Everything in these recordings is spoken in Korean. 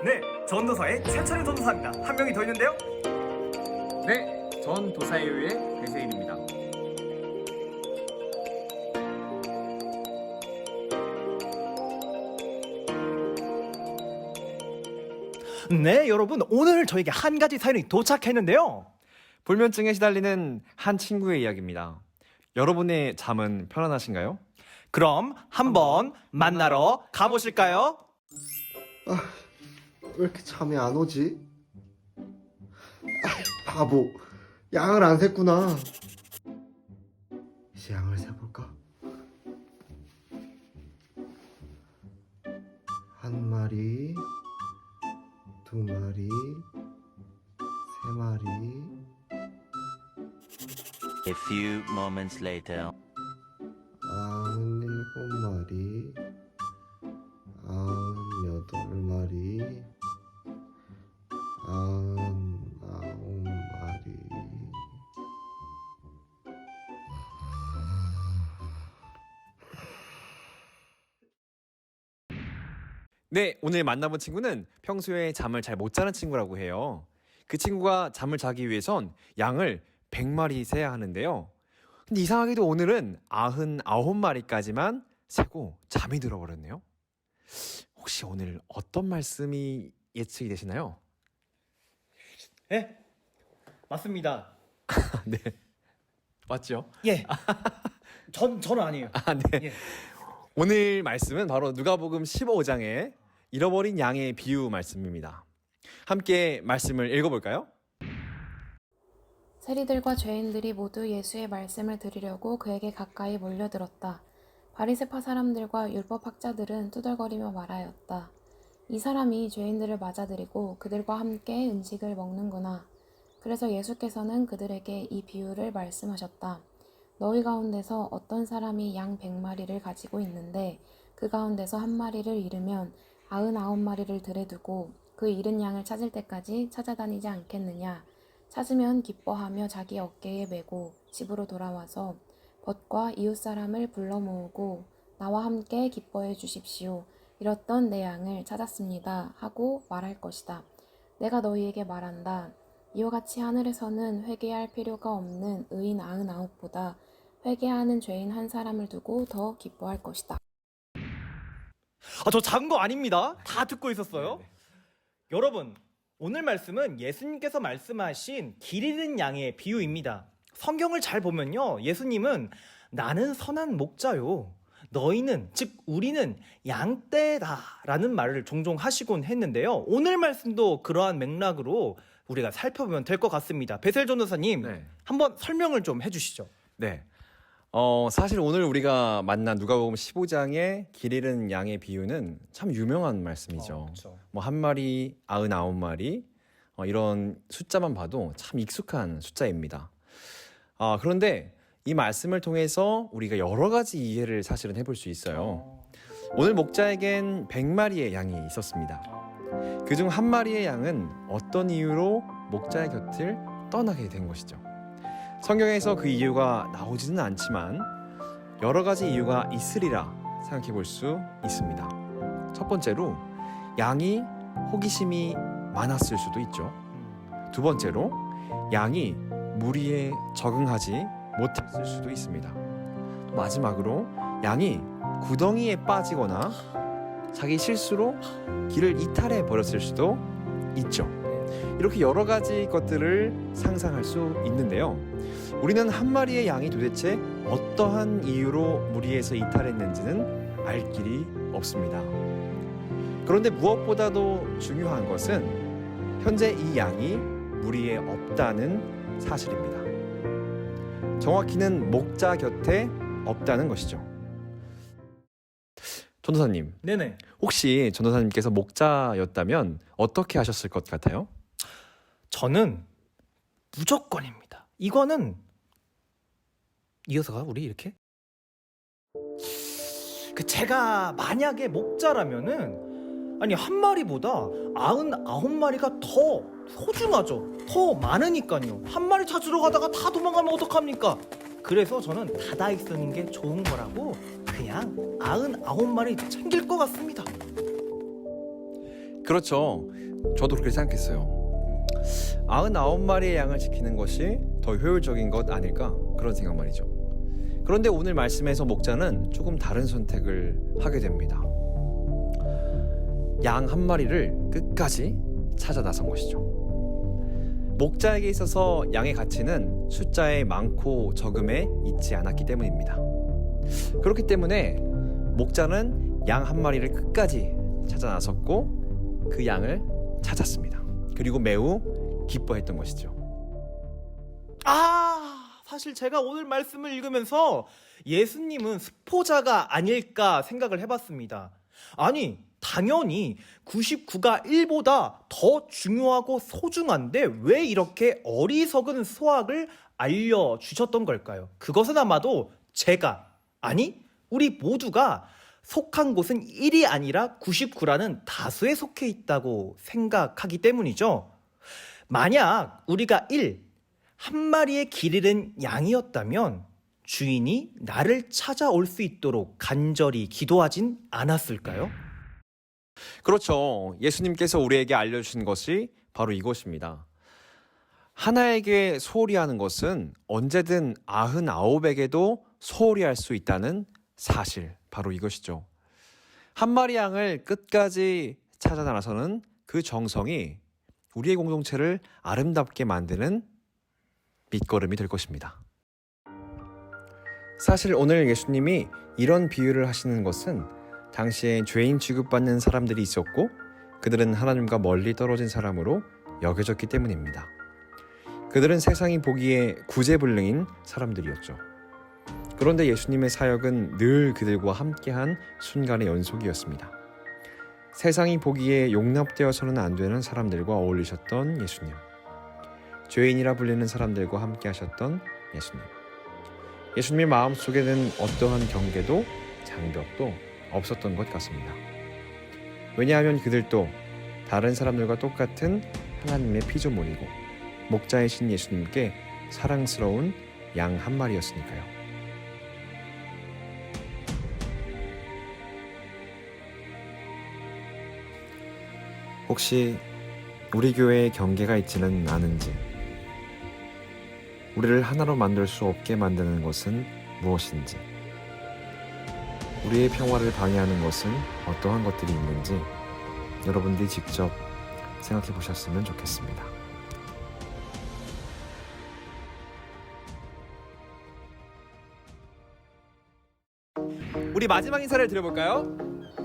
네, 전도사의 최철의 전도사입니다. 한 명이 더 있는데요. 네, 전 도사의회 배세일입니다. 네, 여러분 오늘 저에게 한 가지 사연이 도착했는데요. 불면증에 시달리는 한 친구의 이야기입니다. 여러분의 잠은 편안하신가요? 그럼 한번 만나러 가보실까요? 왜 이렇게 잠이 안 오지? 바보, 양을 안 샜구나. 이제 양을 세볼까? 한 마리, 두 마리, 세 마리. A few moments later. 97마리, 98마리, 99마리. 네, 오늘 만나본 친구는 평소에 잠을 잘 못 자는 친구라고 해요. 그 친구가 잠을 자기 위해선 양을 100마리 세야 하는데요. 근데 이상하게도 오늘은 99마리까지만 세고 잠이 들어버렸네요. 혹시 오늘 어떤 말씀이 예측이 되시나요? 네, 맞습니다. 네, 맞죠? 예, 저는 아니에요. 네. 예. 오늘 말씀은 바로 누가복음 15장의 잃어버린 양의 비유 말씀입니다. 함께 말씀을 읽어볼까요? 세리들과 죄인들이 모두 예수의 말씀을 들으려고 그에게 가까이 몰려들었다. 바리새파 사람들과 율법학자들은 투덜거리며 말하였다. 이 사람이 죄인들을 맞아들이고 그들과 함께 음식을 먹는구나. 그래서 예수께서는 그들에게 이 비유를 말씀하셨다. 너희 가운데서 어떤 사람이 양 100마리를 가지고 있는데 그 가운데서 한 마리를 잃으면 99마리를 들에 두고 그 잃은 양을 찾을 때까지 찾아다니지 않겠느냐. 찾으면 기뻐하며 자기 어깨에 메고 집으로 돌아와서 벗과 이웃 사람을 불러 모으고 나와 함께 기뻐해 주십시오. 잃었던 내 양을 찾았습니다. 하고 말할 것이다. 내가 너희에게 말한다. 이와 같이 하늘에서는 회개할 필요가 없는 의인 99보다 회개하는 죄인 한 사람을 두고 더 기뻐할 것이다. 저 작은 거 아닙니다. 다 듣고 있었어요. 여러분, 오늘 말씀은 예수님께서 말씀하신 길 잃은 양의 비유입니다. 성경을 잘 보면요, 예수님은 나는 선한 목자요, 너희는, 즉 우리는 양떼다 라는 말을 종종 하시곤 했는데요. 오늘 말씀도 그러한 맥락으로 우리가 살펴보면 될 것 같습니다. 베셀 전도사님, 네. 한번 설명을 좀 해주시죠. 네. 사실 오늘 우리가 만난 누가복음 15장의 길 잃은 양의 비유는 참 유명한 말씀이죠. 그렇죠. 뭐 한 마리, 99마리 이런 숫자만 봐도 참 익숙한 숫자입니다. 그런데 이 말씀을 통해서 우리가 여러 가지 이해를 사실은 해볼 수 있어요. 오늘 목자에겐 100마리의 양이 있었습니다. 그중 한 마리의 양은 어떤 이유로 목자의 곁을 떠나게 된 것이죠. 성경에서 그 이유가 나오지는 않지만 여러 가지 이유가 있으리라 생각해 볼 수 있습니다. 첫 번째로 양이 호기심이 많았을 수도 있죠. 두 번째로 양이 무리에 적응하지 못했을 수도 있습니다. 또 마지막으로 양이 구덩이에 빠지거나 자기 실수로 길을 이탈해 버렸을 수도 있죠. 이렇게 여러 가지 것들을 상상할 수 있는데요. 우리는 한 마리의 양이 도대체 어떠한 이유로 무리에서 이탈했는지는 알 길이 없습니다. 그런데 무엇보다도 중요한 것은 현재 이 양이 무리에 없다는 사실입니다. 정확히는 목자 곁에 없다는 것이죠. 전도사님, 네네. 혹시 전도사님께서 목자였다면 어떻게 하셨을 것 같아요? 저는 무조건입니다. 이거는 이어서가 우리 이렇게 제가 만약에 목자라면은 아니 한 마리보다 99마리가 더 소중하죠. 더 많으니까요. 한 마리 찾으러 가다가 다 도망가면 어떡합니까? 그래서 저는 다다익 쓰는 게 좋은 거라고 그냥 99마리 챙길 것 같습니다. 그렇죠. 저도 그렇게 생각했어요. 99마리의 양을 지키는 것이 더 효율적인 것 아닐까 그런 생각 말이죠. 그런데 오늘 말씀에서 목자는 조금 다른 선택을 하게 됩니다. 양 한 마리를 끝까지 찾아 나선 것이죠. 목자에게 있어서 양의 가치는 숫자의 많고 적음에 있지 않았기 때문입니다. 그렇기 때문에 목자는 양 한 마리를 끝까지 찾아 나섰고 그 양을 찾았습니다. 그리고 매우 기뻐했던 것이죠. 사실 제가 오늘 말씀을 읽으면서 예수님은 스포자가 아닐까 생각을 해봤습니다. 아니, 당연히 99가 1보다 더 중요하고 소중한데 왜 이렇게 어리석은 소학을 알려주셨던 걸까요? 그것은 아마도 제가, 아니, 우리 모두가 속한 곳은 1이 아니라 99라는 다수에 속해 있다고 생각하기 때문이죠. 만약 우리가 한 마리의 길 잃은 양이었다면 주인이 나를 찾아올 수 있도록 간절히 기도하진 않았을까요? 그렇죠. 예수님께서 우리에게 알려주신 것이 바로 이것입니다. 하나에게 소홀히 하는 것은 언제든 99에게도 소홀히 할 수 있다는 사실, 바로 이것이죠. 한 마리 양을 끝까지 찾아 나서는 그 정성이 우리의 공동체를 아름답게 만드는 밑거름이 될 것입니다. 사실 오늘 예수님이 이런 비유를 하시는 것은 당시에 죄인 취급받는 사람들이 있었고 그들은 하나님과 멀리 떨어진 사람으로 여겨졌기 때문입니다. 그들은 세상이 보기에 구제불능인 사람들이었죠. 그런데 예수님의 사역은 늘 그들과 함께한 순간의 연속이었습니다. 세상이 보기에 용납되어서는 안 되는 사람들과 어울리셨던 예수님. 죄인이라 불리는 사람들과 함께 하셨던 예수님. 예수님의 마음속에는 어떠한 경계도 장벽도 없었던 것 같습니다. 왜냐하면 그들도 다른 사람들과 똑같은 하나님의 피조물이고 목자이신 예수님께 사랑스러운 양 한 마리였으니까요. 혹시 우리 교회에 경계가 있지는 않은지, 우리를 하나로 만들 수 없게 만드는 것은 무엇인지, 우리의 평화를 방해하는 것은 어떠한 것들이 있는지 여러분들이 직접 생각해 보셨으면 좋겠습니다. 우리 마지막 인사를 드려볼까요?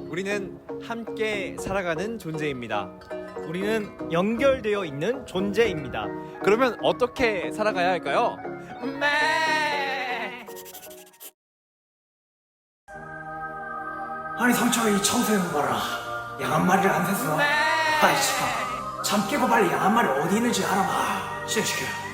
우리는 함께 살아가는 존재입니다. 우리는 연결되어 있는 존재입니다. 그러면 어떻게 살아가야 할까요? 아니 삼촌, 이 청소해 봐라. 양 한 마리를 안 샜어. 아이 참 깨고 빨리 양 한 마리 어디 있는지 알아봐. 시켜.